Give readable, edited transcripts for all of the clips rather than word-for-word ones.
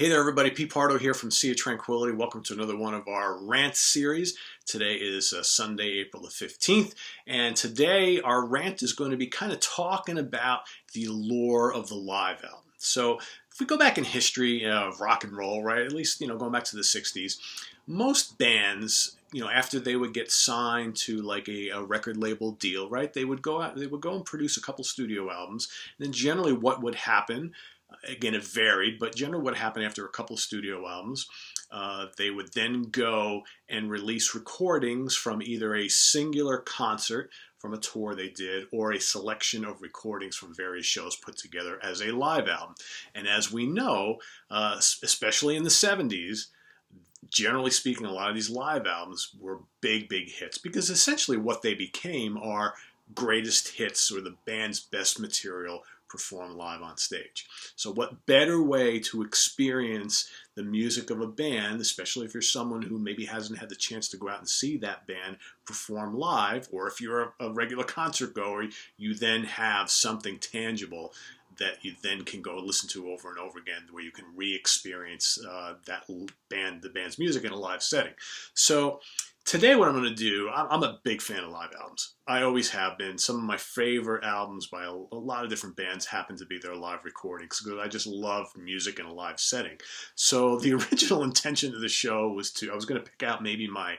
Hey there everybody, Pardo here from Tranquility. Welcome to another one of our rant series. Today is Sunday, April the 15th, and today our rant is going to be kind of talking about the allure of the live album. So if we go back in history of rock and roll, right, at least, going back to the 60s, most bands, after they would get signed to like a record label deal, right, they would go out, they would go and produce a couple studio albums, and then generally what would happen, again, it varied, but generally what happened after a couple of studio albums, they would then go and release recordings from either a singular concert from a tour they did or a selection of recordings from various shows put together as a live album. And as we know, especially in the 70s, generally speaking, a lot of these live albums were big hits because essentially what they became are greatest hits or the band's best material performed live on stage. So what better way to experience the music of a band, especially if you're someone who maybe hasn't had the chance to go out and see that band perform live, or if you're a regular concert goer, you then have something tangible that you then can go listen to over and over again, where you can re-experience the band's music in a live setting. So today what I'm going to do, I'm a big fan of live albums. I always have been. Some of my favorite albums by a lot of different bands happen to be their live recordings because I just love music in a live setting. So the original intention of the show was I was going to pick out maybe my,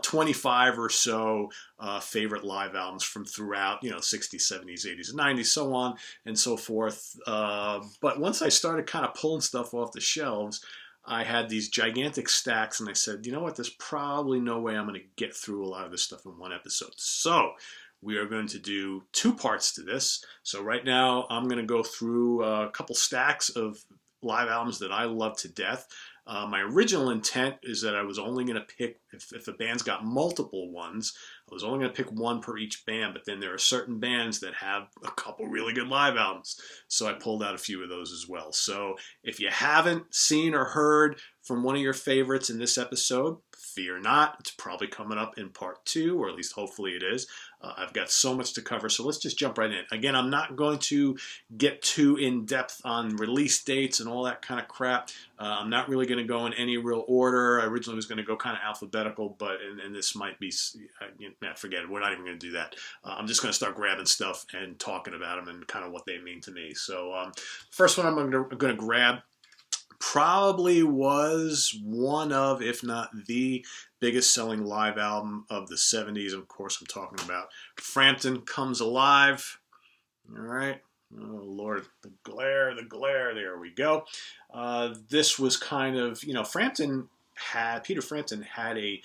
25 or so favorite live albums from throughout, 60s, 70s, 80s, and 90s, so on and so forth. But once I started kind of pulling stuff off the shelves, I had these gigantic stacks, and I said, you know what, there's probably no way I'm going to get through a lot of this stuff in one episode. So we are going to do two parts to this. So right now I'm going to go through a couple stacks of live albums that I love to death. My original intent is that I was only going to pick, if the band's got multiple ones, I was only going to pick one per each band, but then there are certain bands that have a couple really good live albums. So I pulled out a few of those as well. So if you haven't seen or heard from one of your favorites in this episode, fear not, it's probably coming up in part 2, or at least hopefully it is. I've got so much to cover, so let's just jump right in. Again, I'm not going to get too in-depth on release dates and all that kind of crap. I'm not really going to go in any real order. I originally was going to go kind of alphabetical, but and this might be, forget it, we're not even going to do that. I'm just going to start grabbing stuff and talking about them and kind of what they mean to me. So first one I'm going to grab probably was one of, if not the biggest selling live album of the 70s. Of course, I'm talking about Frandsen Comes Alive. All right. Oh, Lord, the glare, there we go. This was kind of, Peter Frandsen had a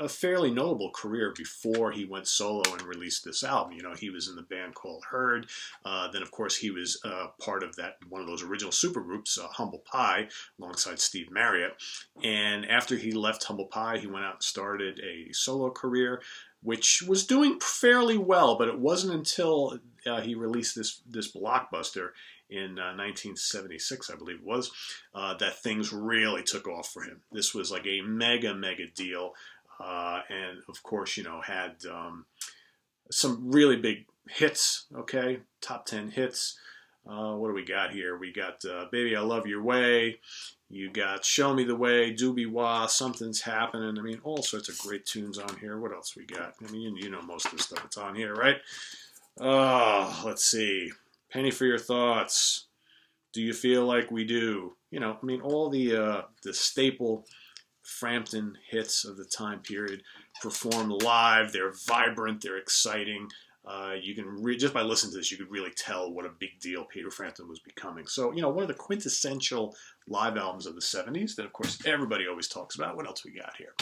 fairly notable career before he went solo and released this album. He was in the band called Herd. Then, of course, he was part of one of those original supergroups, Humble Pie, alongside Steve Marriott. And after he left Humble Pie, he went out and started a solo career, which was doing fairly well, but it wasn't until he released this blockbuster in 1976, I believe it was, that things really took off for him. This was like a mega deal. And of course, had some really big hits, okay? Top 10 hits. What do we got here? We got Baby, I Love Your Way. You got Show Me the Way, Doobie Wah, Something's Happening. I mean, all sorts of great tunes on here. What else we got? I mean, you know most of the stuff that's on here, right? Let's see. Penny for Your Thoughts. Do You Feel Like We Do? All the staple Frandsen hits of the time period performed live. They're vibrant, they're exciting. You can just by listening to this, you could really tell what a big deal Peter Frandsen was becoming. So, one of the quintessential live albums of the 70s that, of course, everybody always talks about. What else we got here?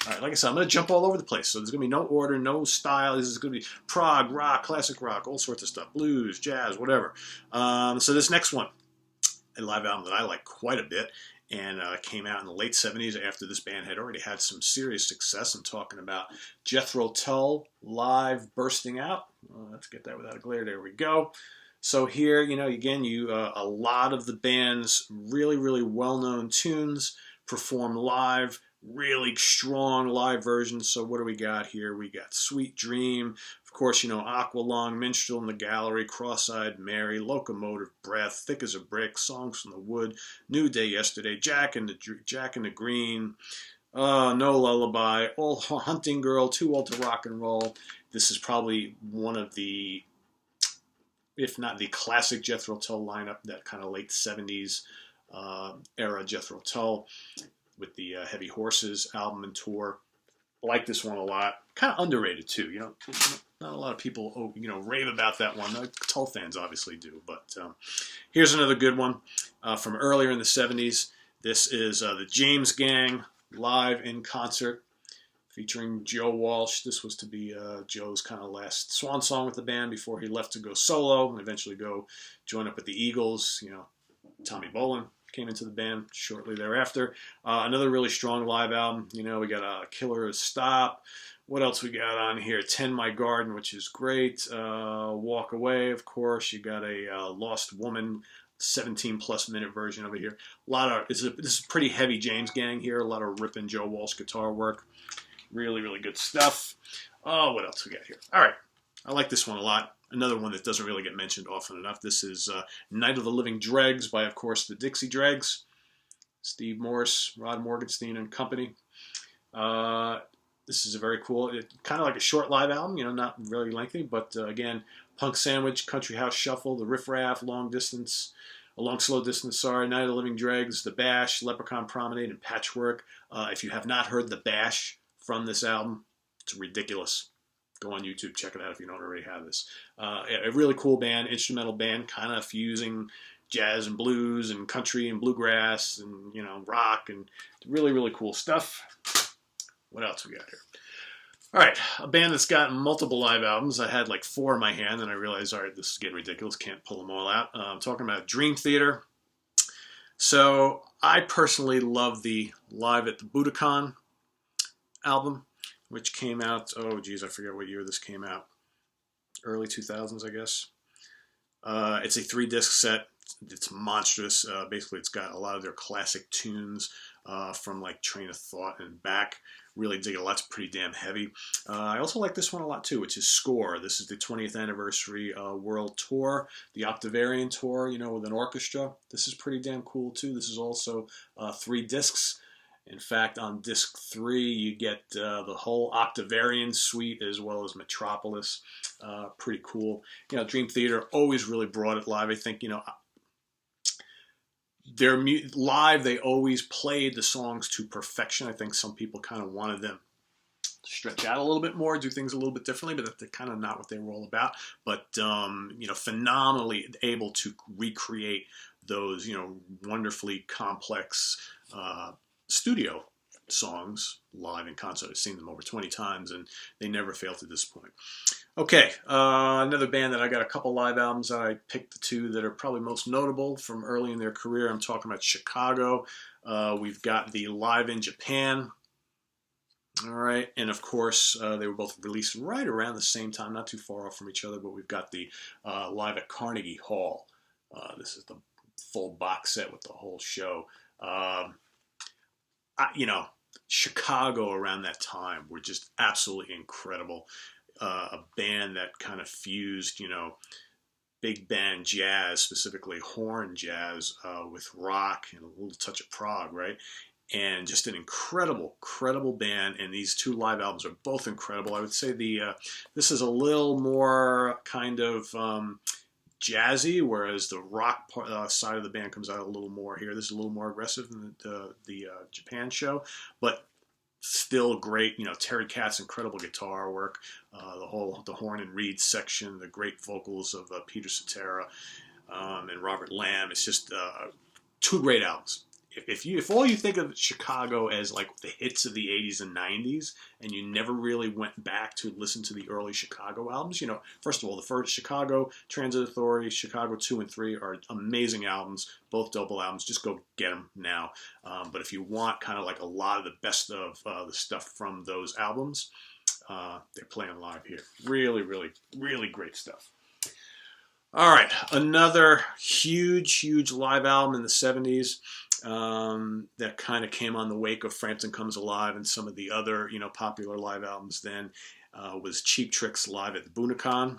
All right, like I said, I'm going to jump all over the place. So there's going to be no order, no style. This is going to be prog, rock, classic rock, all sorts of stuff, blues, jazz, whatever. So this next one, a live album that I like quite a bit, and came out in the late 70s after this band had already had some serious success. I'm talking about Jethro Tull live Bursting Out. Let's get that without a glare. There we go. So here, again, a lot of the band's really well-known tunes performed live, really strong live versions. So what do we got here? We got Sweet Dream, of course, you know, Aqualung, Minstrel in the Gallery, Cross-Eyed Mary, Locomotive Breath, Thick as a Brick, Songs from the Wood, New Day Yesterday, Jack and the Green, No Lullaby, All Hunting Girl, Too Old to Rock and Roll. This is probably one of the, if not the classic Jethro Tull lineup, that kind of late 70s era Jethro Tull with the Heavy Horses album and tour. I like this one a lot. Kind of underrated too. You know, not a lot of people, you know, rave about that one. Tull fans obviously do. But here's another good one from earlier in the 70s. This is the James Gang live in concert featuring Joe Walsh. This was to be Joe's kind of last swan song with the band before he left to go solo and eventually go join up with the Eagles. You know, Tommy Bolin came into the band shortly thereafter. Another really strong live album. You know, we got Killer Stop. What else we got on here? Tend My Garden, which is great. Walk Away, of course. You got a Lost Woman, 17-plus minute version over here. A lot of this is pretty heavy James Gang here. A lot of ripping Joe Walsh guitar work. Really, really good stuff. Oh, what else we got here? All right, I like this one a lot. Another one that doesn't really get mentioned often enough. This is Night of the Living Dregs by, of course, the Dixie Dregs. Steve Morse, Rod Morgenstein and company. This is a very cool, kind of like a short live album, you know, not really lengthy, but again, Punk Sandwich, Country House Shuffle, The Riff Raff, Long Slow Distance, Night of the Living Dregs, The Bash, Leprechaun Promenade, and Patchwork. If you have not heard The Bash from this album, it's ridiculous. Go on YouTube, check it out if you don't already have this. A really cool band, instrumental band, kind of fusing jazz and blues and country and bluegrass and, you know, rock, and really, really cool stuff. What else we got here? All right, a band that's got multiple live albums. I had like 4 in my hand, and I realized, all right, this is getting ridiculous. Can't pull them all out. I'm talking about Dream Theater. So I personally love the Live at the Budokan album, which came out, oh geez, I forget what year this came out. Early 2000s, I guess. It's a 3-disc set. It's monstrous. Basically, it's got a lot of their classic tunes from like Train of Thought and back. Really dig it a lot. It's pretty damn heavy. I also like this one a lot too, which is Score. This is the 20th anniversary world tour, the Octavarian tour, you know, with an orchestra. This is pretty damn cool too. This is also 3 discs. In fact, on disc 3, you get the whole Octavarian suite as well as Metropolis. Pretty cool. You know, Dream Theater always really brought it live. I think, you know, live, they always played the songs to perfection. I think some people kind of wanted them to stretch out a little bit more, do things a little bit differently, but that's kind of not what they were all about. But, you know, phenomenally able to recreate those, you know, wonderfully complex studio songs live in concert. I've seen them over 20 times, and they never fail to disappoint. Okay, another band that I got a couple live albums. I picked the 2 that are probably most notable from early in their career. I'm talking about Chicago. We've got the Live in Japan. All right, and of course, they were both released right around the same time, not too far off from each other, but we've got the Live at Carnegie Hall. This is the full box set with the whole show. You know, Chicago around that time were just absolutely incredible. A band that kind of fused, you know, big band jazz, specifically horn jazz, with rock and a little touch of prog, right? And just an incredible band. And these 2 live albums are both incredible. I would say this is a little more kind of jazzy, whereas the rock side of the band comes out a little more here. This is a little more aggressive than the Japan show, but still great. You know, Terry Katz's incredible guitar work, the horn and reed section, the great vocals of Peter Cetera and Robert Lamb. It's just 2 great albums. If all you think of Chicago as like the hits of the 80s and 90s, and you never really went back to listen to the early Chicago albums, you know, first of all, the first Chicago, Transit Authority, Chicago 2 and 3 are amazing albums, both double albums. Just go get them now. But if you want kind of like a lot of the best of the stuff from those albums, they're playing live here. Really, really, really great stuff. All right, another huge live album in the 70s. that kind of came on the wake of Frandsen Comes Alive and some of the other, popular live albums then, was Cheap Trick's Live at the Budokan.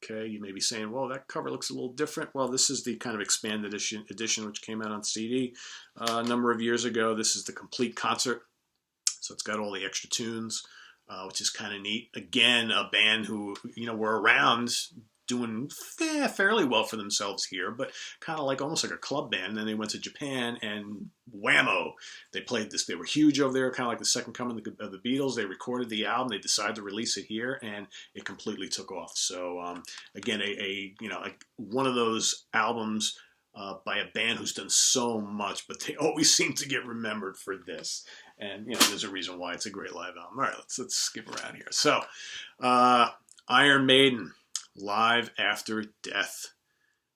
Okay, you may be saying, well, that cover looks a little different. Well, this is the kind of expanded edition which came out on CD a number of years ago. This is the complete concert, so it's got all the extra tunes, which is kind of neat. Again, a band who, were around doing fairly well for themselves here, but kind of like almost like a club band. And then they went to Japan and Whammo. They played this. They were huge over there, kind of like the second coming of the Beatles. They recorded the album. They decided to release it here, and it completely took off. So again, one of those albums by a band who's done so much, but they always seem to get remembered for this. And there's a reason why it's a great live album. All right, let's skip around here. So Iron Maiden. Live After Death.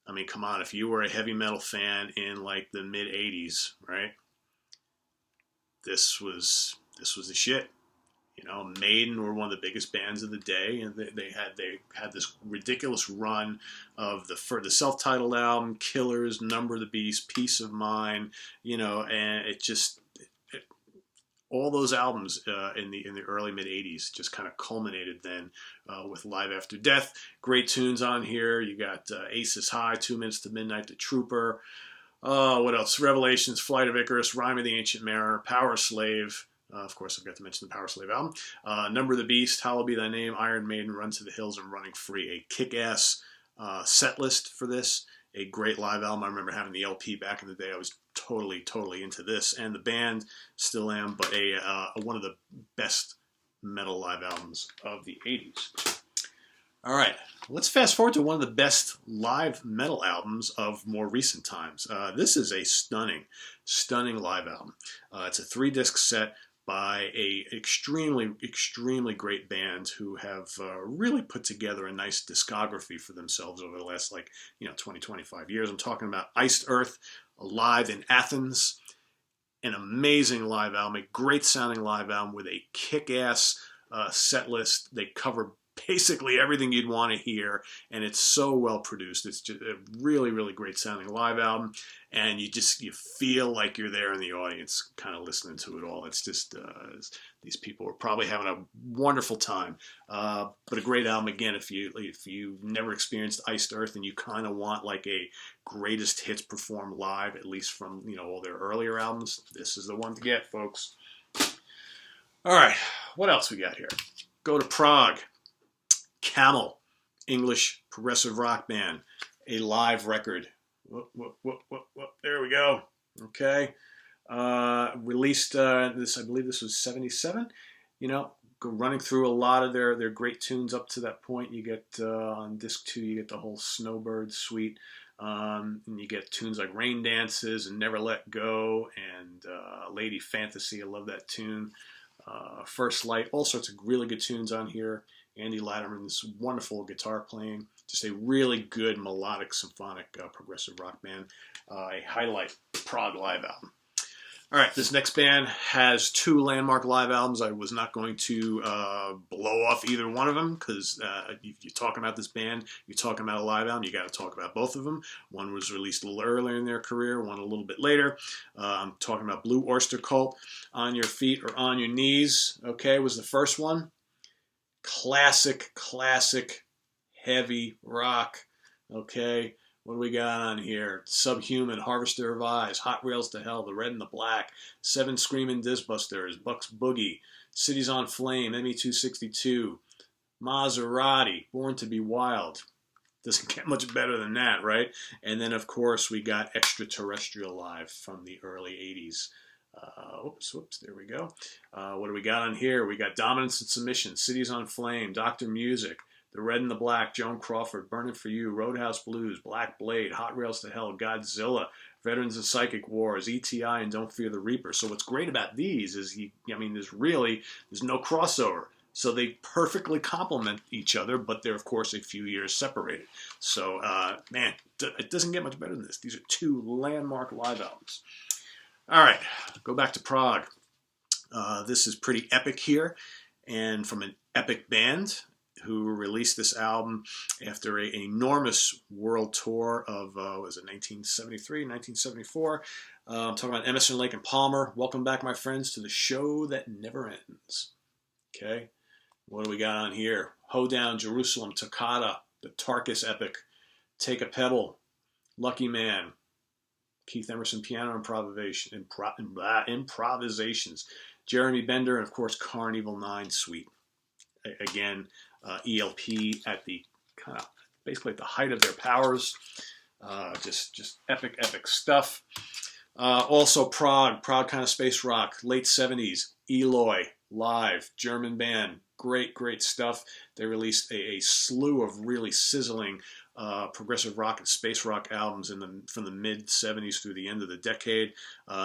I mean, come on, if you were a heavy metal fan in like the mid 80s, right? This was the shit. Maiden were one of the biggest bands of the day, and they had this ridiculous run of the self-titled album, Killers, Number of the Beast, Peace of Mind, and it just all those albums in the early mid 80s just kind of culminated then with Live After Death. Great tunes on here. You got Aces High, 2 Minutes to Midnight, The Trooper. What else? Revelations, Flight of Icarus, Rhyme of the Ancient Mariner, Power Slave. Of course, I've got to mention the Power Slave album. Number of the Beast, Hallowed Be Thy Name, Iron Maiden, Run to the Hills, and Running Free. A kick-ass set list for this. A great live album. I remember having the LP back in the day. I was totally into this, and the band still am, but one of the best metal live albums of the 80s. All right, let's fast forward to one of the best live metal albums of more recent times. This is a stunning live album. It's a 3-disc set by a extremely great band who have really put together a nice discography for themselves over the last 20-25 years. I'm talking about Iced Earth, live in Athens. An amazing live album, a great sounding live album with a kick-ass set list. They cover basically everything you'd want to hear, and it's so well produced. It's just a really great sounding live album, and you feel like you're there in the audience kind of listening to it all. It's just these people are probably having a wonderful time, but a great album. Again, if you've never experienced Iced Earth and you kind of want like a greatest hits performed live, at least from all their earlier albums, this is the one to get, folks. All right, what else we got here? Go to Prague. Camel, English progressive rock band, a live record. There we go. Okay. Released this, I believe this was 77. Running through a lot of their great tunes up to that point. You get on disc 2, you get the whole Snowbird suite. And you get tunes like Rain Dances and Never Let Go and Lady Fantasy. I love that tune. First Light, all sorts of really good tunes on here. Andy Latterman's wonderful guitar playing. Just a really good melodic symphonic progressive rock band. A highlight Prog live album. All right, this next band has 2 landmark live albums. I was not going to blow off either one of them because you're talking about this band, you're talking about a live album, you got to talk about both of them. One was released a little earlier in their career, one a little bit later. I'm talking about Blue Oyster Cult, On Your Feet or On Your Knees, okay, was the first one. Classic heavy rock, okay. What do we got on here? Subhuman, Harvester of Eyes, Hot Rails to Hell, The Red and the Black, 7 Screaming Disbusters, Bucks Boogie, Cities on Flame, ME262, Maserati, Born to Be Wild. Doesn't get much better than that, right? And then, of course, we got Extraterrestrial Live from the early 80s. Whoops, there we go. What do we got on here? We got Dominance and Submission, Cities on Flame, Dr. Music, The Red and the Black, Joan Crawford, Burning for You, Roadhouse Blues, Black Blade, Hot Rails to Hell, Godzilla, Veterans of Psychic Wars, ETI, and Don't Fear the Reaper. So what's great about these is, there's no crossover. So they perfectly complement each other, but they're, of course, a few years separated. So, it doesn't get much better than this. These are 2 landmark live albums. All right, go back to Prague. This is pretty epic here, and from an epic band. who released this album after an enormous world tour of, was it 1973, 1974? I'm talking about Emerson, Lake and Palmer. Welcome back, my friends, to the show that never ends. Okay, what do we got on here? Hoedown, Jerusalem, Toccata, the Tarkus Epic, Take a Pebble, Lucky Man, Keith Emerson piano improvisations, Jeremy Bender, and of course Carnival 9 Suite. Again, ELP at the kind of basically at the height of their powers. Just epic stuff. Also Prague kind of space rock, late 70s, Eloy, live, German band, great stuff. They released a slew of really sizzling progressive rock and space rock albums from the mid 70s through the end of the decade.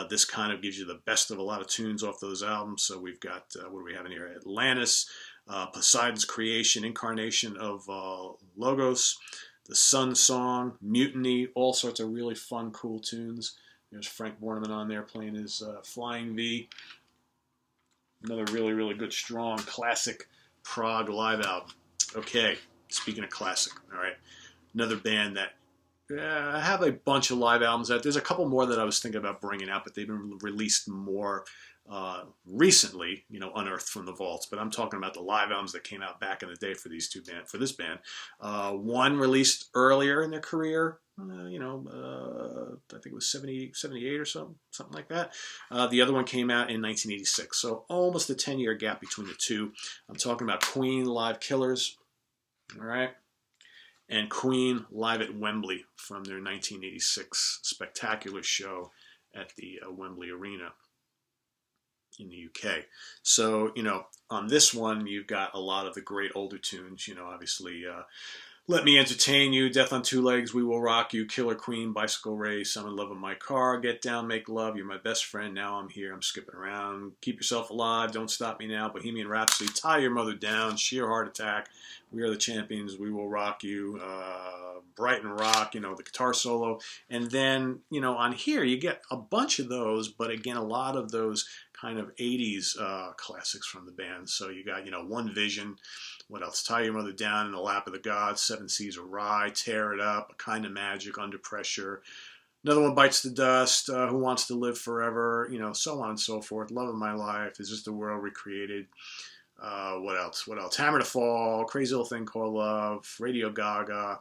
This kind of gives you the best of a lot of tunes off those albums. So we've got, what do we have in here? Atlantis, Poseidon's Creation, Incarnation of Logos, The Sun Song, Mutiny, all sorts of really fun, cool tunes. There's Frank Borneman on there playing his Flying V. Another really good, strong, classic Prague live album. Okay, speaking of classic, all right. Another band that I have a bunch of live albums out. There's a couple more that I was thinking about bringing out, but they've been released more recently, unearthed from the vaults. But I'm talking about the live albums that came out back in the day for this band. One released earlier in their career, I think it was 78 or something like that. The other one came out in 1986, so almost a 10-year gap between the two. I'm talking about Queen Live Killers, all right, and Queen Live at Wembley from their 1986 spectacular show at the Wembley Arena in the UK. So, on this one, you've got a lot of the great older tunes, obviously, Let Me Entertain You, Death on Two Legs, We Will Rock You, Killer Queen, Bicycle Race, I'm in Love with My Car, Get Down, Make Love, You're My Best Friend, Now I'm Here, I'm Skipping Around, Keep Yourself Alive, Don't Stop Me Now, Bohemian Rhapsody, Tie Your Mother Down, Sheer Heart Attack, We Are the Champions, We Will Rock You, Brighton Rock, the guitar solo. And then, on here you get a bunch of those, but again, a lot of those kind of 80s classics from the band. So you got, One Vision, what else? Tie Your Mother Down, In the Lap of the Gods, Seven Seas of Rye, Tear It Up, A Kind of Magic, Under Pressure. Another one, Bites the Dust, Who Wants to Live Forever, so on and so forth. Love of My Life, Is This the World Recreated? What else? Hammer to Fall, Crazy Little Thing Called Love, Radio Gaga.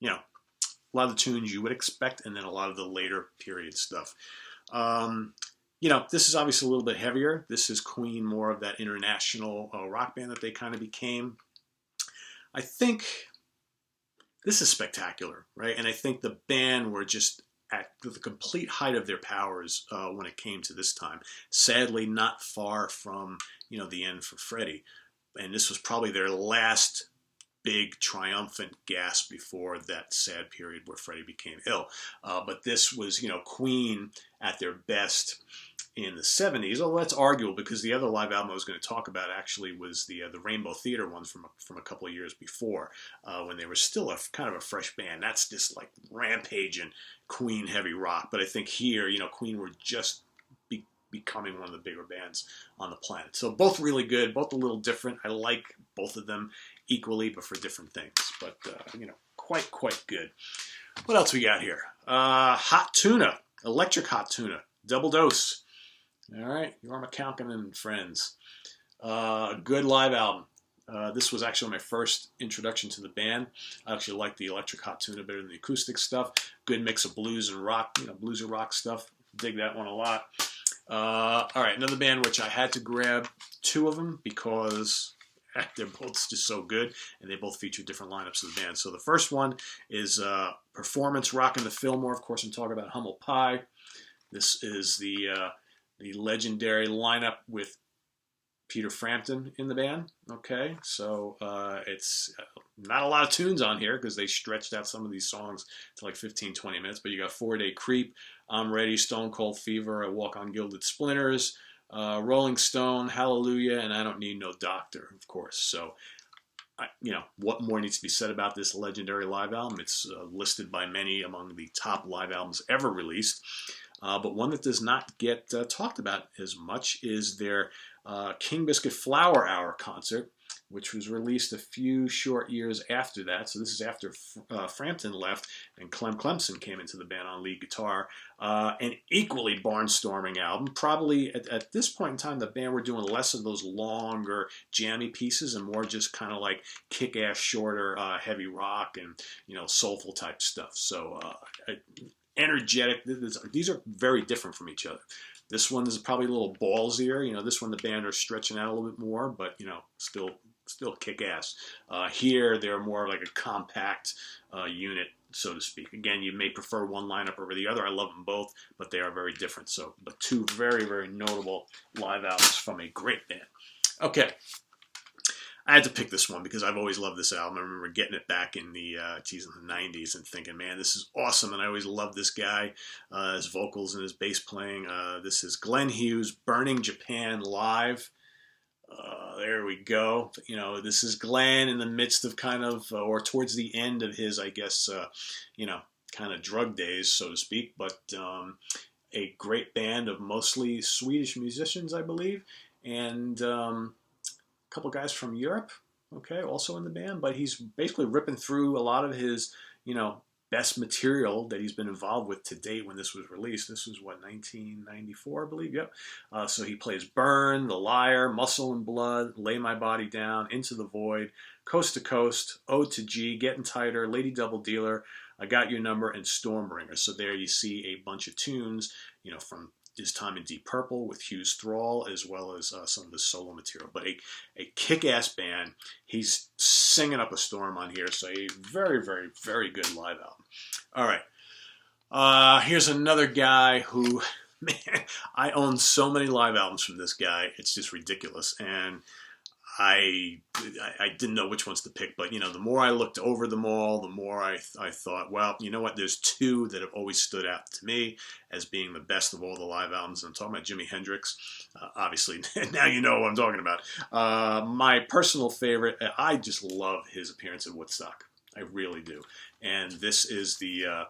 A lot of the tunes you would expect, and then a lot of the later period stuff. This is obviously a little bit heavier. This is Queen, more of that international rock band that they kind of became. I think this is spectacular, right? And I think the band were just at the complete height of their powers when it came to this time. Sadly, not far from, the end for Freddie. And this was probably their last big triumphant gasp before that sad period where Freddie became ill. But this was, Queen at their best in the 70s. Oh, that's arguable because the other live album I was going to talk about actually was the Rainbow Theater one from a couple of years before when they were still a kind of a fresh band. That's just like rampaging Queen heavy rock. But I think here, Queen were just becoming one of the bigger bands on the planet. So both really good, both a little different. I like both of them equally, but for different things. But, quite good. What else we got here? Hot Tuna, Electric Hot Tuna, Double Dose. All right, Jorma Kaukonen and Friends. Good live album. This was actually my first introduction to the band. I actually like the Electric Hot Tuna better than the acoustic stuff. Good mix of blues and rock, blues and rock stuff. Dig that one a lot. All right, another band which I had to grab two of them because they're both just so good, and they both feature different lineups of the band. So the first one is Performance Rockin' the Fillmore. Of course, I'm talking about Humble Pie. This is the legendary lineup with Peter Frampton in the band. Okay, so it's not a lot of tunes on here because they stretched out some of these songs to like 15, 20 minutes, but you got 4-Day Creep, I'm Ready, Stone Cold Fever, I Walk on Gilded Splinters, Rolling Stone, Hallelujah, and I Don't Need No Doctor, of course. So, what more needs to be said about this legendary live album? It's listed by many among the top live albums ever released. But one that does not get talked about as much is their King Biscuit Flower Hour concert which was released a few short years after that. So this is after Frandsen left and Clem Clemson came into the band on lead guitar. An equally barnstorming album. Probably at this point in time, the band were doing less of those longer jammy pieces and more just kind of like kick-ass, shorter, heavy rock and, you know, soulful type stuff. So energetic. These are very different from each other. This one is probably a little ballsier. You know, this one the band are stretching out a little bit more, but, you know, still kick-ass. Here, they're more like a compact unit, so to speak. Again, you may prefer one lineup over the other. I love them both, but they are very different. So, but two very, very notable live albums from a great band. Okay. I had to pick this one because I've always loved this album. I remember getting it back in the in the 90s and thinking, man, this is awesome. And I always loved this guy, his vocals and his bass playing. This is Glenn Hughes, Burning Japan Live. There we go. You know, this is Glenn in the midst of kind of, or towards the end of his, I guess, you know, kind of drug days, so to speak. But a great band of mostly Swedish musicians, I believe. And couple guys from Europe, okay, also in the band, but he's basically ripping through a lot of his, you know, best material that he's been involved with to date when this was released. This was, what, 1994, I believe? Yep. So he plays Burn, The Liar, Muscle and Blood, Lay My Body Down, Into the Void, Coast to Coast, Ode to G, Getting Tighter, Lady Double Dealer, I Got Your Number, and Stormbringer. So there you see a bunch of tunes, you know, from his time in Deep Purple with Hughes Thrall, as well as some of the solo material. But a kick-ass band. He's singing up a storm on here, so a very, very, very good live album. All right. Here's another guy who, man, I own so many live albums from this guy. It's just ridiculous. And I didn't know which ones to pick, but, you know, the more I looked over them all, the more I thought, well, you know what, there's two that have always stood out to me as being the best of all the live albums. I'm talking about Jimi Hendrix. Obviously, now you know what I'm talking about. My personal favorite, I just love his appearance at Woodstock. I really do. And this is the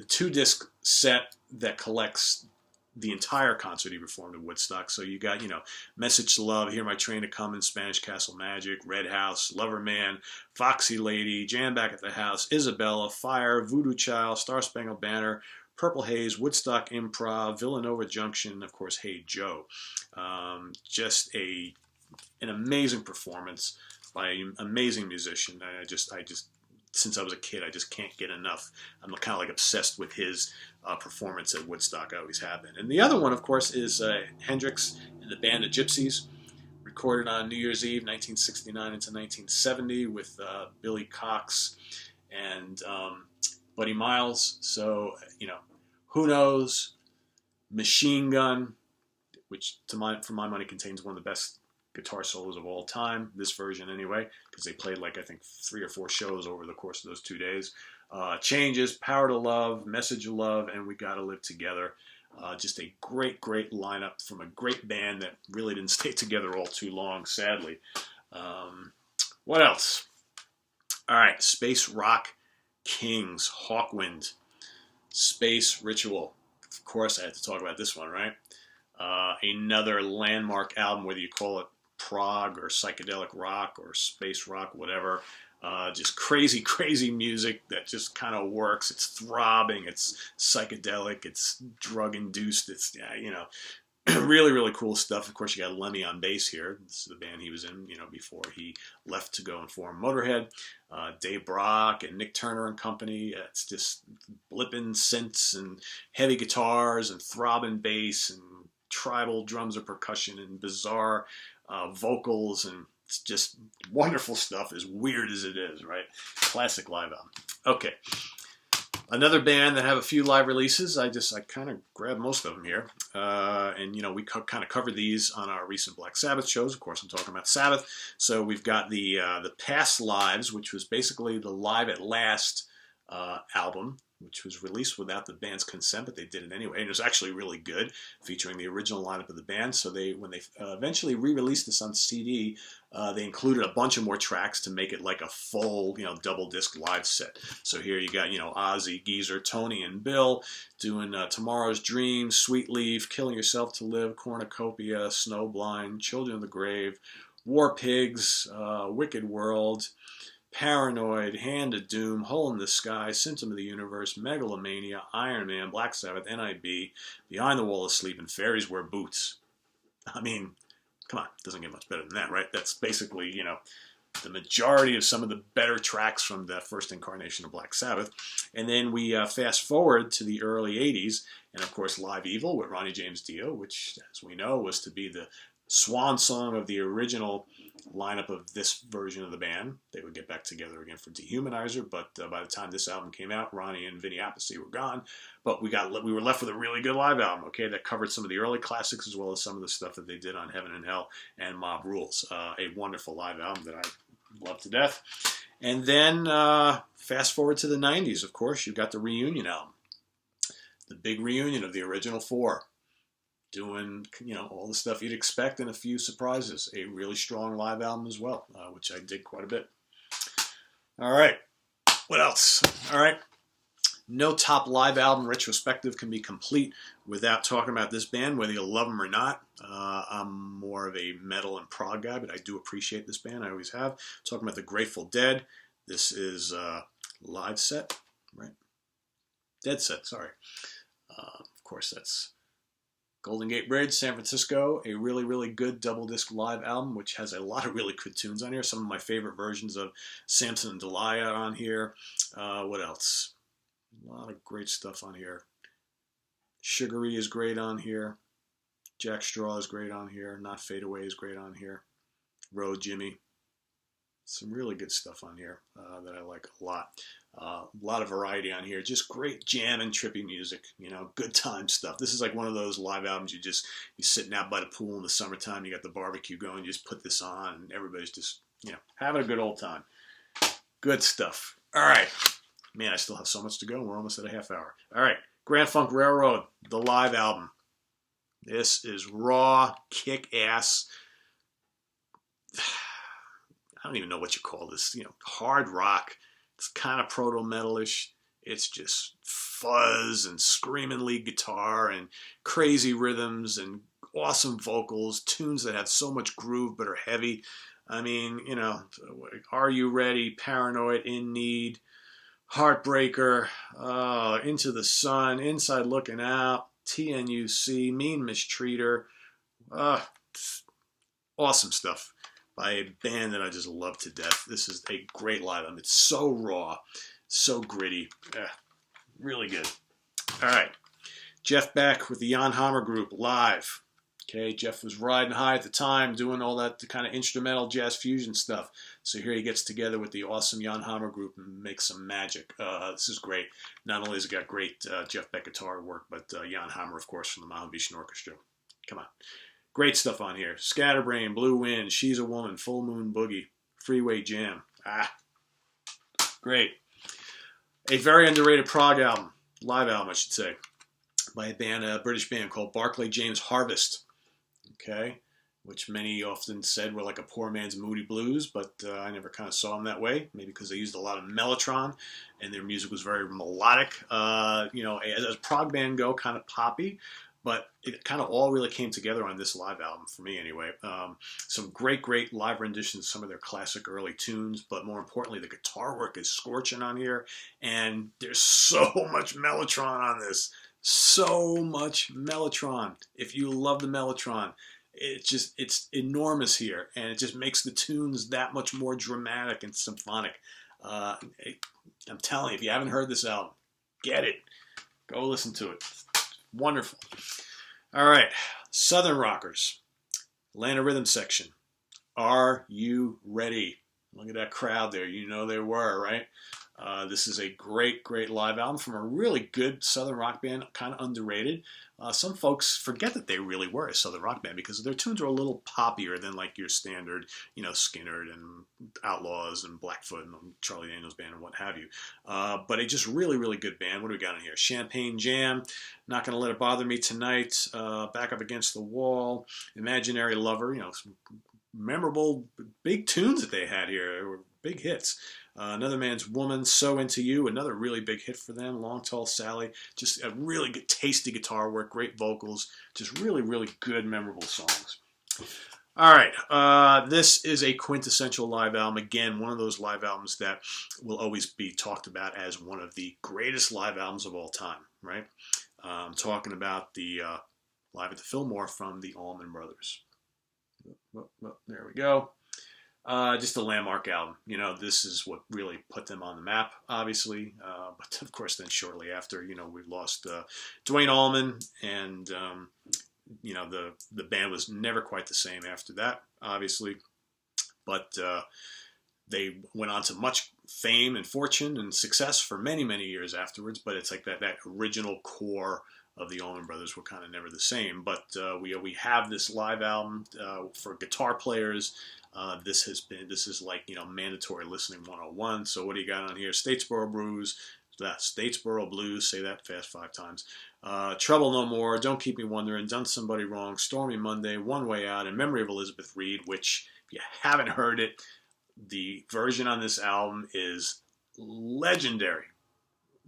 2-disc set that collects the entire concert he performed at Woodstock. So you got, you know, Message to Love, Hear My Train a Comin', Spanish Castle Magic, Red House, Lover Man, Foxy Lady, Jam Back at the House, Isabella, Fire, Voodoo Child, Star Spangled Banner, Purple Haze, Woodstock Improv, Villanova Junction, of course, Hey Joe. Just an amazing performance by an amazing musician. I just since I was a kid, I just can't get enough. I'm kind of like obsessed with his performance at Woodstock. I always have been. And the other one, of course, is Hendrix and the band of Gypsies, recorded on New Year's Eve, 1969 into 1970, with Billy Cox and Buddy Miles. So, you know, who knows? Machine Gun, which for my money contains one of the best guitar solos of all time, this version anyway, because they played like I think 3 or 4 shows over the course of those 2 days. Changes, Power to Love, Message of Love, and We Gotta Live Together. Just a great, great lineup from a great band that really didn't stay together all too long, sadly. What else? All right, Space Rock Kings, Hawkwind, Space Ritual. Of course, I had to talk about this one, right? Another landmark album, whether you call it prog or psychedelic rock or space rock, whatever. Just crazy, crazy music that just kind of works. It's throbbing. It's psychedelic. It's drug-induced. It's, you know, really, really cool stuff. Of course, you got Lemmy on bass here. This is the band he was in, you know, before he left to go and form Motorhead. Dave Brock and Nick Turner and company. It's just blipping synths and heavy guitars and throbbing bass and tribal drums or percussion and bizarre vocals, and it's just wonderful stuff, as weird as it is, right? Classic live album. Okay. Another band that have a few live releases. I kind of grabbed most of them here. And, you know, we kind of covered these on our recent Black Sabbath shows. Of course, I'm talking about Sabbath. So we've got the Past Lives, which was basically the Live at Last album, which was released without the band's consent, but they did it anyway. And it was actually really good, featuring the original lineup of the band. So when they eventually re-released this on CD, they included a bunch of more tracks to make it like a full, you know, double disc live set. So here you got, you know, Ozzy, Geezer, Tony, and Bill doing Tomorrow's Dream, Sweet Leaf, Killing Yourself to Live, Cornucopia, Snowblind, Children of the Grave, War Pigs, Wicked World, Paranoid, Hand of Doom, Hole in the Sky, Symptom of the Universe, Megalomania, Iron Man, Black Sabbath, NIB, Behind the Wall of Sleep, and Fairies Wear Boots. I mean, come on, doesn't get much better than that, right? That's basically, the majority of some of the better tracks from that first incarnation of Black Sabbath. And then we fast forward to the early 80s, and of course Live Evil with Ronnie James Dio, which, as we know, was to be the swan song of the original lineup of this version of the band. They would get back together again for Dehumanizer, but by the time this album came out, Ronnie and Vinny Appice were gone. But we were left with a really good live album, okay, that covered some of the early classics as well as some of the stuff that they did on Heaven and Hell and Mob Rules. A wonderful live album that I love to death. And then fast forward to the 90s, of course, you've got the reunion album. The big reunion of the original four. Doing, all the stuff you'd expect and a few surprises. A really strong live album as well, which I dig quite a bit. All right. What else? All right. No top live album retrospective can be complete without talking about this band, whether you love them or not. I'm more of a metal and prog guy, but I do appreciate this band. I always have. Talking about the Grateful Dead. This is live set, right? Dead set, sorry. Of course, that's Golden Gate Bridge, San Francisco, a really, really good double disc live album, which has a lot of really good tunes on here. Some of my favorite versions of Samson and Delilah on here. What else? A lot of great stuff on here. Sugary is great on here. Jack Straw is great on here. Not Fade Away is great on here. Road Jimmy. Some really good stuff on here that I like a lot. A lot of variety on here. Just great jam and trippy music. Good time stuff. This is like one of those live albums you're sitting out by the pool in the summertime. You got the barbecue going. You just put this on and everybody's just, having a good old time. Good stuff. All right. Man, I still have so much to go. We're almost at a half hour. All right. Grand Funk Railroad, the live album. This is raw, kick-ass. I don't even know what you call this. Hard rock. It's kind of proto-metal-ish. It's just fuzz and screaming lead guitar and crazy rhythms and awesome vocals, tunes that have so much groove but are heavy. I mean, Are You Ready? Paranoid, In Need, Heartbreaker, Into the Sun, Inside Looking Out, TNUC, Mean Mistreater. Awesome stuff by a band that I just love to death. This is a great live album. It's so raw, so gritty. Really good. All right. Jeff Beck with the Jan Hammer Group live. Okay, Jeff was riding high at the time, doing all that kind of instrumental jazz fusion stuff. So here he gets together with the awesome Jan Hammer Group and makes some magic. This is great. Not only has it got great Jeff Beck guitar work, but Jan Hammer, of course, from the Mahavishnu Orchestra. Come on. Great stuff on here. Scatterbrain, Blue Wind, She's a Woman, Full Moon Boogie, Freeway Jam. Great. A very underrated prog album, live album I should say, by a British band called Barclay James Harvest. Okay, which many often said were like a poor man's Moody Blues, but I never kind of saw them that way. Maybe because they used a lot of mellotron and their music was very melodic. As a prog band go, kind of poppy. But it kind of all really came together on this live album, for me anyway. Some great live renditions, some of their classic early tunes, but more importantly, the guitar work is scorching on here, and there's so much mellotron on this. So much mellotron. If you love the mellotron, it's enormous here, and it just makes the tunes that much more dramatic and symphonic. I'm telling you, if you haven't heard this album, get it. Go listen to it. Wonderful. All right. Southern Rockers. Atlanta Rhythm Section. Are you ready? Look at that crowd there. You know they were, right? This is a great live album from a really good Southern rock band, kind of underrated. Some folks forget that they really were a Southern rock band because their tunes are a little poppier than like your standard, Skynyrd and Outlaws and Blackfoot and Charlie Daniels Band and what have you. But a just really good band. What do we got in here? Champagne Jam, Not Gonna Let It Bother Me Tonight, Back Up Against the Wall, Imaginary Lover, some memorable big tunes that they had here. They were big hits. Another Man's Woman, So Into You, another really big hit for them. Long Tall Sally, just a really good, tasty guitar work, great vocals, just really good, memorable songs. All right, this is a quintessential live album. Again, one of those live albums that will always be talked about as one of the greatest live albums of all time, right? I'm talking about the Live at the Fillmore from the Allman Brothers. There we go. Just a landmark album. You know, this is what really put them on the map, obviously. But of course, then shortly after, you know, we lost Duane Allman, and you know, the band was never quite the same after that, obviously. But they went on to much fame and fortune and success for many, many years afterwards. But it's like that original core of the Allman Brothers were kind of never the same. But we have this live album for guitar players. This is like, you know, mandatory listening 101. So what do you got on here? Statesboro Blues. Statesboro Blues. Say that fast 5 times. Trouble No More. Don't Keep Me Wondering. Done Somebody Wrong. Stormy Monday. One Way Out. In Memory of Elizabeth Reed. Which, if you haven't heard it, the version on this album is legendary.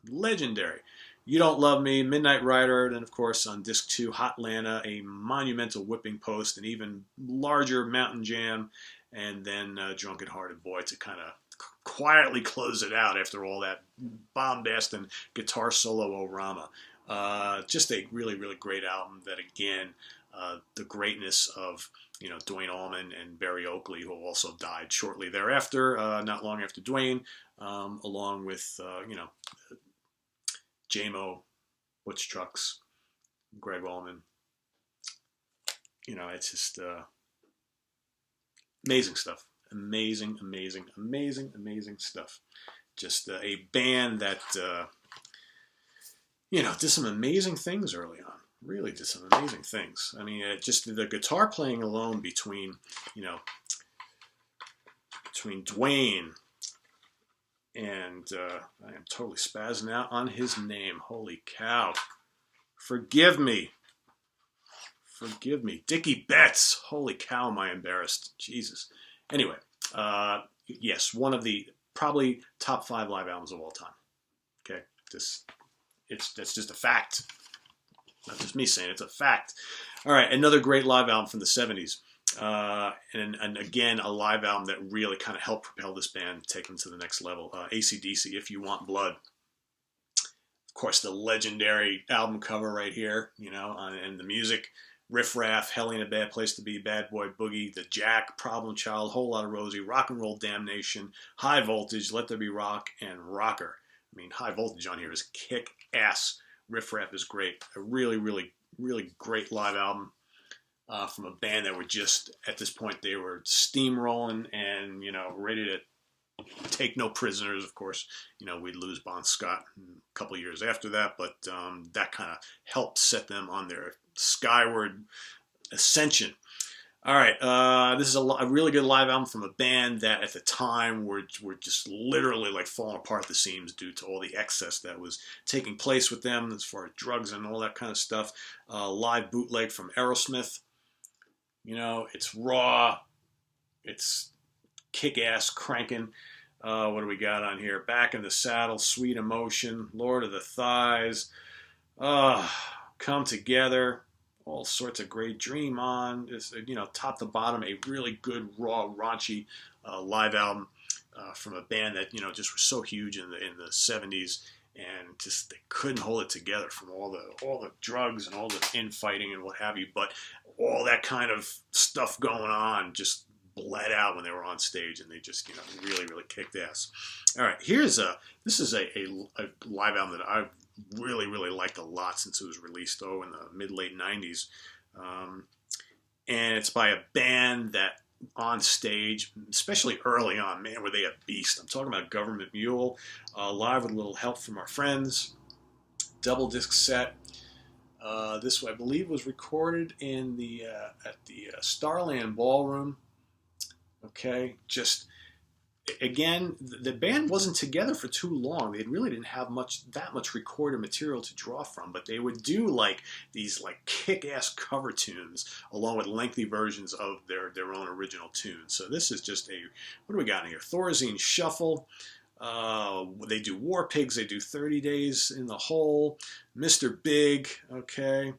Legendary. You Don't Love Me, Midnight Rider, and of course on disc 2, Hotlanta, a monumental whipping post, an even larger Mountain Jam, and then Drunken Hearted Boy to kind of quietly close it out after all that bombast and guitar solo Rama. Just a really, really great album that, again, the greatness of, you know, Duane Allman and Barry Oakley, who also died shortly thereafter, not long after Duane, along with, you know, J-Mo, Butch Trucks, Greg Allman. You know, it's just amazing stuff. Amazing, amazing, amazing, amazing stuff. Just a band that, you know, did some amazing things early on. Really did some amazing things. I mean, just the guitar playing alone between, you know, between Duane and I am totally spazzing out on his name. Holy cow. Forgive me. Forgive me. Dickie Betts. Holy cow, am I embarrassed. Jesus. Anyway, yes, one of the probably top 5 live albums of all time. Okay? That's just a fact. Not just me saying it, it's a fact. All right, another great live album from the 70s. And again, a live album that really kind of helped propel this band, take them to the next level. AC/DC, If You Want Blood. Of course, the legendary album cover right here, you know, and the music. Riff Raff, Hell Ain't a Bad Place to Be, Bad Boy Boogie, The Jack, Problem Child, Whole Lotta Rosie, Rock and Roll Damnation, High Voltage, Let There Be Rock, and Rocker. I mean, High Voltage on here is kick-ass. Riff Raff is great. A really, really, really great live album. From a band that were just, at this point, they were steamrolling and, you know, ready to take no prisoners. Of course, you know, we'd lose Bon Scott a couple of years after that, but that kind of helped set them on their skyward ascension. All right, this is a really good live album from a band that at the time were just literally like falling apart at the seams due to all the excess that was taking place with them as far as drugs and all that kind of stuff. Live bootleg from Aerosmith. You know, it's raw, it's kick-ass cranking. What do we got on here? Back in the Saddle, Sweet Emotion, Lord of the Thighs, Come Together, all sorts of great. Dream On, just, you know, top to bottom, a really good, raw, raunchy live album from a band that, you know, just was so huge in the 70s. And just they couldn't hold it together from all the drugs and all the infighting and what have you. But all that kind of stuff going on just bled out when they were on stage, and they just, you know, really, really kicked ass. All right, this is a live album that I really, really liked a lot since it was released in the mid-late 90s. And it's by a band that on stage, especially early on, man, were they a beast. I'm talking about Government Mule, live with a little help from our friends. Double disc set. This, I believe, was recorded in at the Starland Ballroom. Okay, just again, the band wasn't together for too long. They really didn't have that much recorded material to draw from, but they would do like these like kick-ass cover tunes along with lengthy versions of their own original tunes. So this is just what do we got in here? Thorazine Shuffle. They do War Pigs. They do 30 Days in the Hole. Mr. Big. Okay.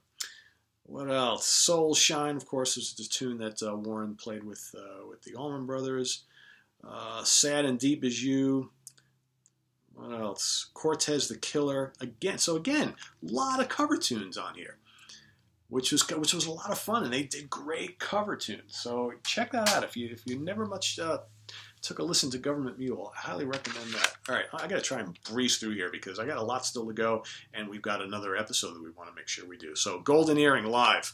What else? Soul Shine, of course, is the tune that Warren played with the Allman Brothers. Sad and Deep as You. What else? Cortez the Killer. Again, a lot of cover tunes on here, which was a lot of fun, and they did great cover tunes. So check that out if you never much took a listen to Government Mule. I highly recommend that. All right, I got to try and breeze through here because I got a lot still to go, and we've got another episode that we want to make sure we do. So Golden Earring live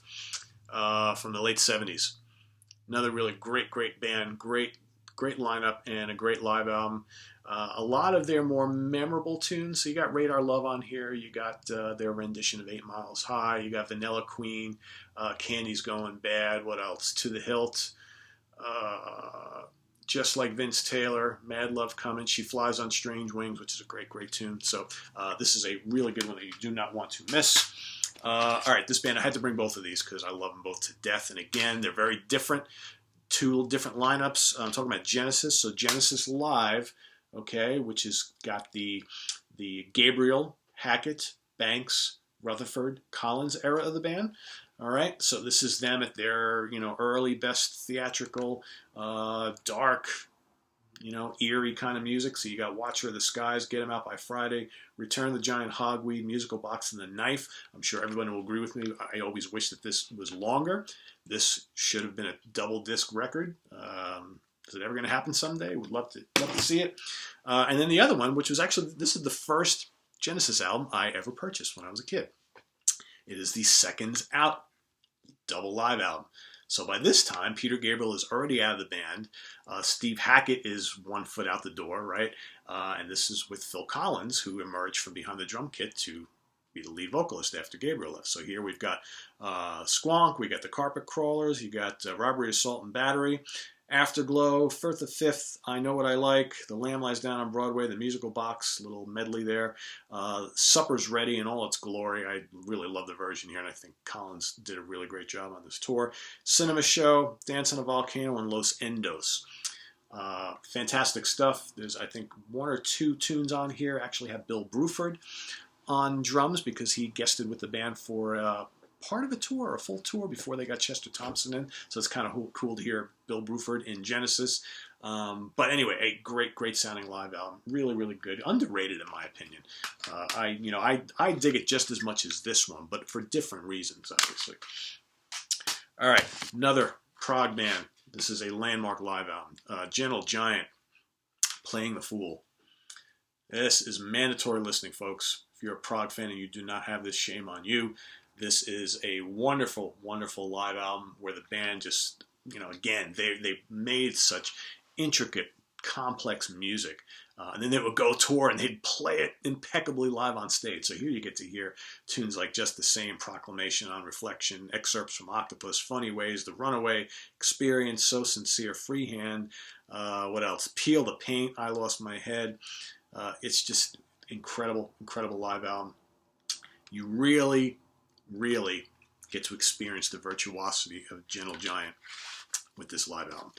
from the late '70s. Another really great band, great lineup, and a great live album. A lot of their more memorable tunes. So you got Radar Love on here. You got their rendition of 8 Miles High. You got Vanilla Queen, Candy's Going Bad. What else? To the Hilt. Just Like Vince Taylor, Mad Love Coming. She Flies on Strange Wings, which is a great tune. So this is a really good one that you do not want to miss. All right, this band, I had to bring both of these because I love them both to death. And again, they're very different. 2 different lineups. I'm talking about Genesis. So Genesis Live, okay, which has got the Gabriel, Hackett, Banks, Rutherford, Collins era of the band. All right, so this is them at their early best theatrical, dark, eerie kind of music. So you got Watcher of the Skies, Get 'Em Out by Friday, Return the Giant Hogweed, Musical Box and the Knife. I'm sure everyone will agree with me. I always wish that this was longer. This should have been a double disc record. Is it ever going to happen someday? Would love to see it. And then the other one, which was actually, this is the first Genesis album I ever purchased when I was a kid. It is the Seconds Out double live album. So by this time, Peter Gabriel is already out of the band. Steve Hackett is 1 foot out the door, right? And this is with Phil Collins, who emerged from behind the drum kit to be the lead vocalist after Gabriel left. So here we've got Squonk, we got the Carpet Crawlers, you got Robbery, Assault, and Battery, Afterglow, Firth of Fifth, I Know What I Like, The Lamb Lies Down on Broadway, The Musical Box, little medley there. Supper's Ready in all its glory. I really love the version here, and I think Collins did a really great job on this tour. Cinema Show, Dance on a Volcano, and Los Endos. Fantastic stuff. There's, I think, 1 or 2 tunes on here actually have Bill Bruford on drums because he guested with the band for part of a tour, a full tour, before they got Chester Thompson in. So it's kind of cool to hear Bill Bruford in Genesis. But anyway, a great sounding live album. Really good. Underrated in my opinion. I dig it just as much as this one, but for different reasons, obviously. All right, another Prague band. This is a landmark live album. Gentle Giant, Playing the Fool. This is mandatory listening, folks. If you're a Prog fan and you do not have this, shame on you. This is a wonderful live album where the band just, again, they made such intricate, complex music. And then they would go tour and they'd play it impeccably live on stage. So here you get to hear tunes like Just the Same, Proclamation on Reflection, excerpts from Octopus, Funny Ways, The Runaway, Experience, So Sincere, Freehand. What else? Peel the Paint, I Lost My Head. It's just incredible live album. You really get to experience the virtuosity of Gentle Giant with this live album.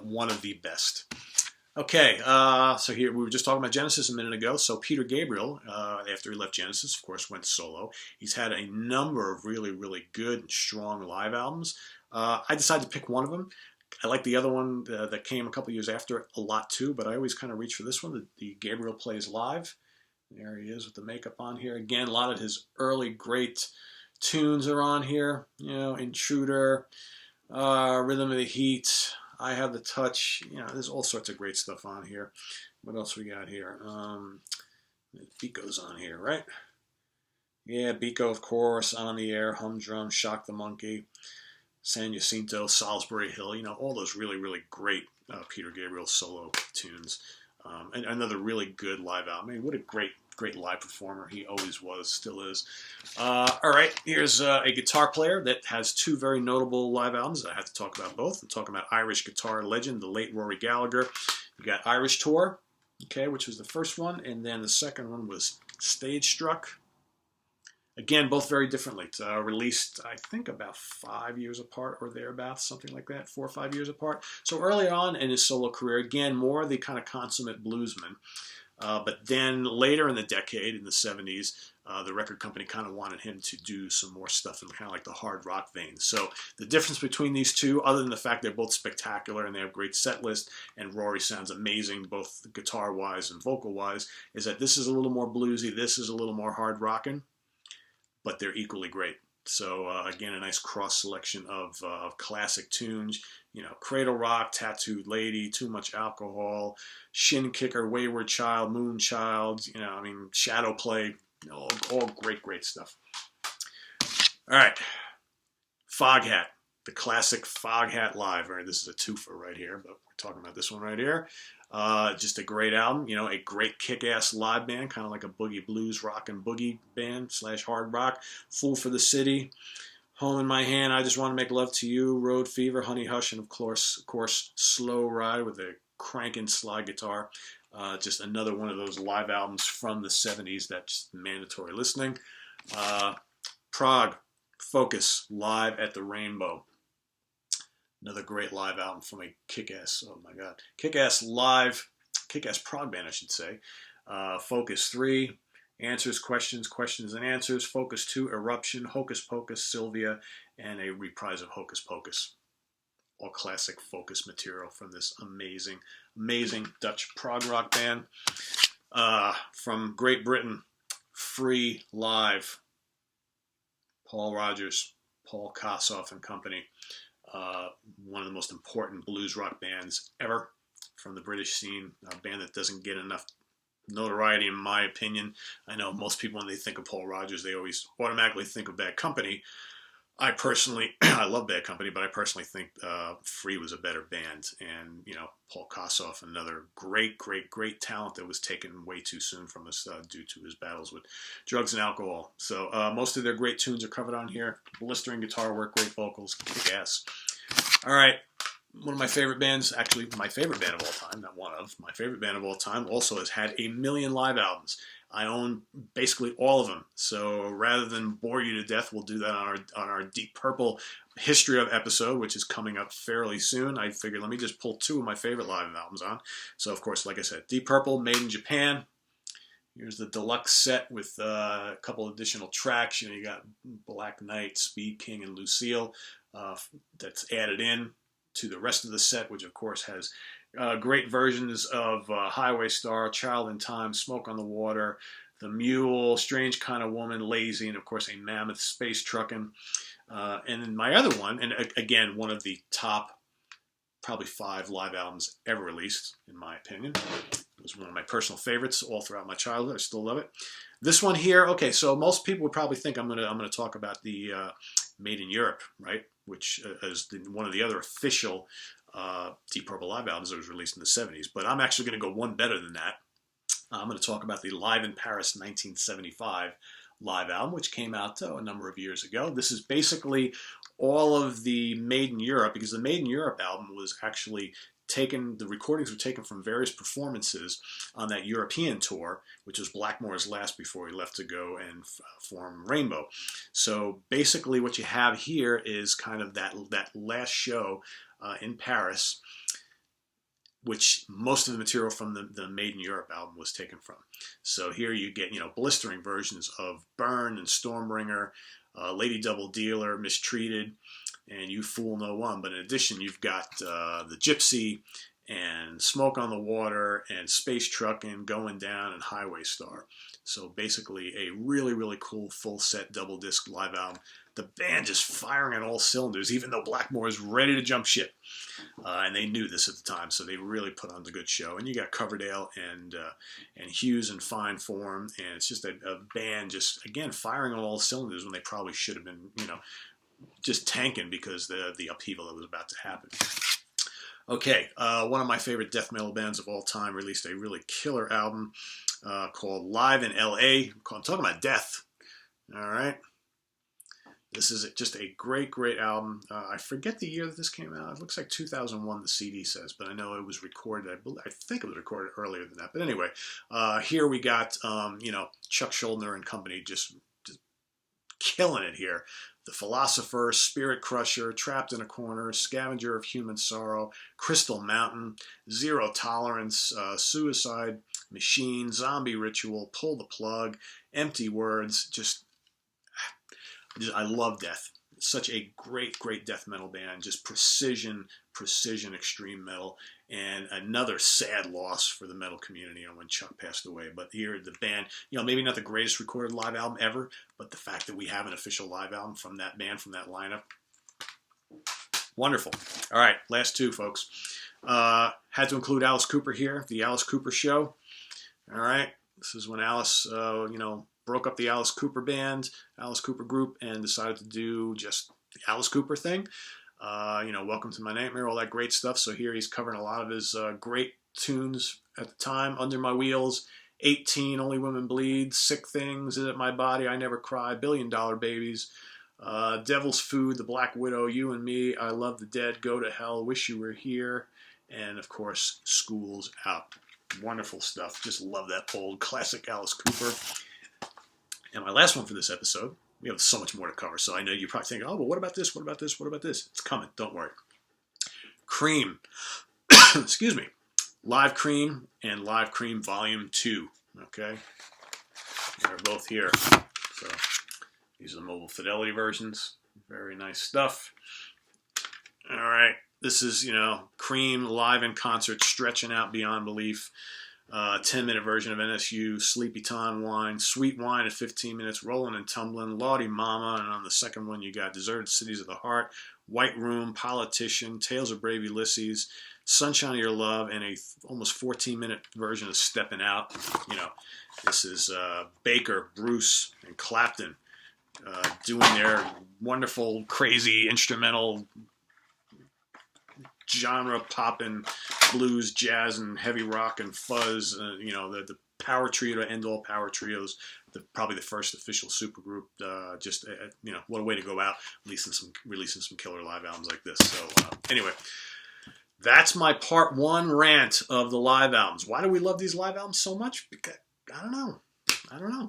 One of the best. Okay, so here we were just talking about Genesis a minute ago. So Peter Gabriel, after he left Genesis, of course, went solo. He's had a number of really good and strong live albums. I decided to pick one of them. I like the other one that came a couple years after it a lot too, but I always kind of reach for this one, the Gabriel Plays Live. There he is with the makeup on here. Again, a lot of his early great tunes are on here. Intruder, Rhythm of the Heat, I Have the Touch. There's all sorts of great stuff on here. What else we got here? Biko's on here, right? Yeah, Biko, of course, On the Air, Humdrum, Shock the Monkey, San Jacinto, Salisbury Hill. All those really great Peter Gabriel solo tunes. And another really good live album. I mean, what a great live performer he always was, still is. All right, here's a guitar player that has 2 very notable live albums. I have to talk about both. I'm talking about Irish guitar legend, the late Rory Gallagher. You got Irish Tour, okay, which was the first one, and then the second one was Stage Struck. Again, both very differently. Released, I think, about 5 years apart or thereabouts, something like that, 4 or 5 years apart. So early on in his solo career, again, more the kind of consummate bluesman. But then later in the decade, in the 70s, the record company kind of wanted him to do some more stuff in kind of like the hard rock vein. So the difference between these two, other than the fact they're both spectacular and they have great set list, and Rory sounds amazing both guitar-wise and vocal-wise, is that this is a little more bluesy, this is a little more hard rocking, but they're equally great. So again, a nice cross selection of classic tunes. You know, Cradle Rock, Tattooed Lady, Too Much Alcohol, Shin Kicker, Wayward Child, Moonchild, you know, I mean, Shadow Play, you know, all great, great stuff. All right, Foghat, the classic Foghat Live. All right, this is a twofer right here, but we're talking about this one right here. Just a great album, you know, a great kick-ass live band, kind of like a boogie blues rock and boogie band / hard rock. Fool for the City, Home in My Hand, I Just Want to Make Love to You, Road Fever, Honey Hush, and of course, Slow Ride with a cranking slide guitar. Just another one of those live albums from the 70s that's mandatory listening. Prague, Focus, Live at the Rainbow. Another great live album from a kick-ass, oh my god, kick-ass prog band, I should say. Focus 3, Answers, Questions, Questions and Answers. Focus 2, Eruption, Hocus Pocus, Sylvia, and a reprise of Hocus Pocus. All classic Focus material from this amazing, amazing Dutch prog rock band. From Great Britain, Free Live, Paul Rodgers, Paul Kossoff and company. One of the most important blues rock bands ever from the British scene. A band that doesn't get enough notoriety, in my opinion. I know most people, when they think of Paul Rodgers, they always automatically think of Bad Company. I personally, I love Bad Company, but I personally think Free was a better band. And, you know, Paul Kossoff, another great, great, great talent that was taken way too soon from us due to his battles with drugs and alcohol. So most of their great tunes are covered on here. Blistering guitar work, great vocals, kick ass. All right. One of my favorite bands, actually my favorite band of all time, not one of, my favorite band of all time, also has had a million live albums. I own basically all of them. So rather than bore you to death, we'll do that on our Deep Purple History of episode, which is coming up fairly soon. I figured let me just pull two of my favorite live albums on. So of course, like I said, Deep Purple, Maiden Japan. Here's the deluxe set with a couple additional tracks. You know, you got Black Knight, Speed King, and Lucille. That's added in to the rest of the set, which of course has great versions of Highway Star, Child in Time, Smoke on the Water, The Mule, Strange Kind of Woman, Lazy, and of course a Mammoth, Space Truckin'. And then my other one, and again, one of the top probably 5 live albums ever released, in my opinion. It was one of my personal favorites all throughout my childhood. I still love it. This one here, okay, so most people would probably think I'm gonna talk about the Made in Europe, right? Which is one of the other official Deep Purple live albums that was released in the 70s. But I'm actually going to go one better than that. I'm going to talk about the Live in Paris 1975 live album, which came out a number of years ago. This is basically all of the Made in Europe, because the Made in Europe album was actually taken, the recordings were taken from various performances on that European tour, which was Blackmore's last before he left to go and form Rainbow. So basically what you have here is kind of that last show in Paris, which most of the material from the Made in Europe album was taken from. So here you get, you know, blistering versions of Burn and Stormbringer, Lady Double Dealer, Mistreated, and You Fool No One. But in addition, you've got the Gypsy and Smoke on the Water and Space Truckin', Going Down, and Highway Star. So basically a really, really cool full set double disc live album. The band just firing on all cylinders, even though Blackmore is ready to jump ship. And they knew this at the time, so they really put on a good show. And you got Coverdale and Hughes in fine form, and it's just a band just, again, firing on all cylinders when they probably should have been, you know, just tanking because the upheaval that was about to happen. Okay, one of my favorite death metal bands of all time released a really killer album called Live in L.A. I'm talking about death. All right. This is just a great, great album. I forget the year that this came out. It looks like 2001, the CD says, but I know it was recorded. I think it was recorded earlier than that. But anyway, here we got, you know, Chuck Schuldiner and company just killing it here. The Philosopher, Spirit Crusher, Trapped in a Corner, Scavenger of Human Sorrow, Crystal Mountain, Zero Tolerance, Suicide Machine, Zombie Ritual, Pull the Plug, empty words. Just I love Death. Such a great death metal band. Just precision extreme metal. And another sad loss for the metal community, when Chuck passed away. But here, the band, maybe not the greatest recorded live album ever, but the fact that we have an official live album from that band, from that lineup, wonderful. All right, last two, folks. Had to include Alice Cooper here, the Alice Cooper Show. All right, this is when Alice, broke up the Alice Cooper band, Alice Cooper group, and decided to do just the Alice Cooper thing. Welcome to My Nightmare, all that great stuff. So here he's covering a lot of his great tunes at the time. Under My Wheels, 18, Only Women Bleed, Sick Things, Is It My Body, I Never Cry, $1 Billion Babies, Devil's Food, The Black Widow, You and Me, I Love the Dead, Go to Hell, Wish You Were Here, and of course, School's Out. Wonderful stuff. Just love that old classic Alice Cooper. And my last one for this episode, we have so much more to cover, so I know you're probably thinking, oh, well, what about this, what about this, what about this? It's coming, don't worry. Cream, excuse me, Live Cream and Live Cream Volume 2, okay? They're both here. So these are the Mobile Fidelity versions. Very nice stuff. All right, this is, Cream live in concert, stretching out beyond belief. 10-minute version of NSU, Sleepy Time Wine, Sweet Wine at 15 minutes, Rolling and Tumbling, Lawdy Mama, and on the second one you got Deserted Cities of the Heart, White Room, Politician, Tales of Brave Ulysses, Sunshine of Your Love, and a almost 14-minute version of Stepping Out. This is Baker, Bruce, and Clapton doing their wonderful, crazy instrumental genre popping blues, jazz, and heavy rock and fuzz. The power trio to end all power trios. Probably the first official supergroup. What a way to go out, releasing some killer live albums like this. So anyway, that's my part one rant of the live albums. Why do we love these live albums so much? Because I don't know.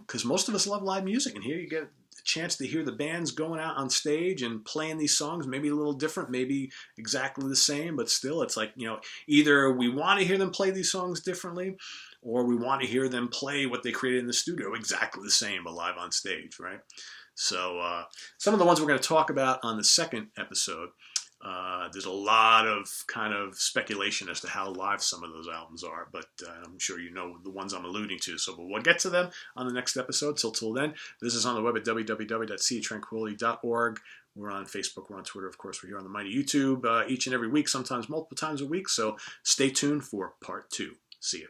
Because most of us love live music, and here you get chance to hear the bands going out on stage and playing these songs, maybe a little different, maybe exactly the same, but still it's like, either we want to hear them play these songs differently, or we want to hear them play what they created in the studio exactly the same, but live on stage, right? So some of the ones we're going to talk about on the second episode, there's a lot of kind of speculation as to how live some of those albums are, but I'm sure you know the ones I'm alluding to. So we'll get to them on the next episode. Till then, this is on the web at www.seatranquility.org. We're on Facebook, we're on Twitter, of course. We're here on the mighty YouTube each and every week, sometimes multiple times a week. So stay tuned for part 2. See you.